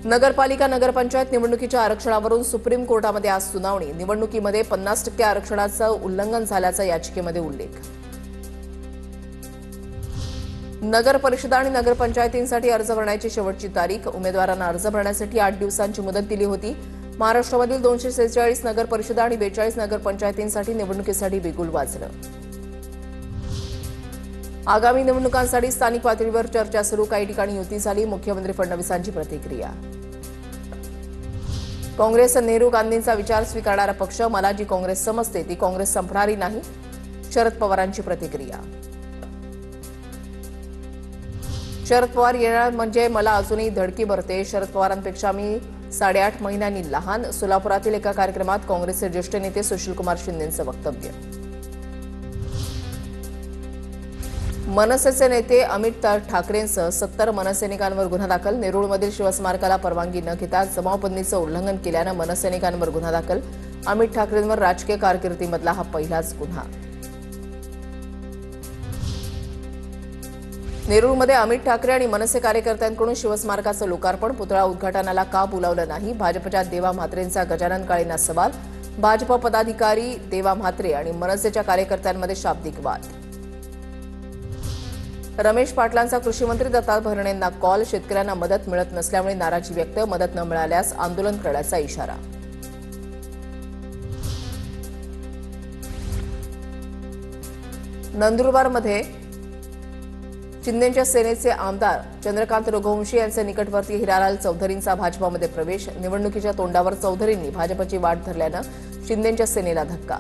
नगरपालिका नगरपंचायत निवडणुकीच्या आरक्षणावरून सुप्रीम कोर्टामध्ये आज सुनावणी। निवडणुकीमध्ये 50% आरक्षणाचं उल्लंघन झाल्याचा याचिकेमध्ये उल्लेख। नगर परिषदा आणि नगरपंचायतींसाठी अर्ज भरण्याची शेवटची तारीख। उमेदवारांना अर्ज भरण्यासाठी 8 दिवसांची मुदत दिली होती। महाराष्ट्रामधील 246 नगर परिषदा आणि 42 नगरपंचायतींसाठी निवडणुकीसाठी बिगुल वाजलं। आगामी निवडणुकांसाठी स्थानिक पातळीवर चर्चा सुरू। काही ठिकाणी युती झाली। मुख्यमंत्री फडणवीसांची प्रतिक्रिया। काँग्रेस नेहरू गांधींचा विचार स्वीकारणारा पक्ष। मला जी काँग्रेस समजते ती काँग्रेस संपणारी नाही। शरद पवारांची प्रतिक्रिया। शरद पवार येणार म्हणजे मला अजूनही धडकी भरते। शरद पवारांपेक्षा मी 8.5 महिन्यांनी लहान। सोलापुरातील एका कार्यक्रमात काँग्रेसचे ज्येष्ठ नेते सुशीलकुमार शिंदेंचं वक्तव्य। मनसेचे नेते अमित ठाकरेंसह 70 मनसैनिकांवर गुन्हा दाखल। नेरूळमधील शिवस्मारकाला परवानगी न घेता जमावबंदीचं उल्लंघन केल्यानं मनसैनिकांवर गुन्हा दाखल। अमित ठाकरेंवर राजकीय कारकिर्दीमधला हा पहिलाच गुन्हा। नेरूळमध्ये अमित ठाकरे आणि मनसे कार्यकर्त्यांकडून शिवस्मारकाचं लोकार्पण। पुतळा उद्घाटनाला का बोलावलं नाही? भाजपच्या देवा म्हात्रेंचा गजानन काळेंना सवाल। भाजप पदाधिकारी देवा म्हात्रे आणि मनसेच्या कार्यकर्त्यांमध्ये शाब्दिक वाद। रमेश पाटलांचा कृषीमंत्री दत्ता भरणेंना कॉल। शेतकऱ्यांना मदत मिळत नसल्यामुळे नाराजी व्यक्त। मदत न मिळाल्यास आंदोलन करण्याचा इशारा। नंदुरबारमध्ये शिंदेंच्या सेनेचे आमदार चंद्रकांत रघुवंशी यांचे निकटवर्ती हिरालाल चौधरींचा भाजपामध्ये प्रवेश। निवडणुकीच्या तोंडावर चौधरींनी भाजपची वाट धरल्यानं शिंदेंच्या सेनेला धक्का।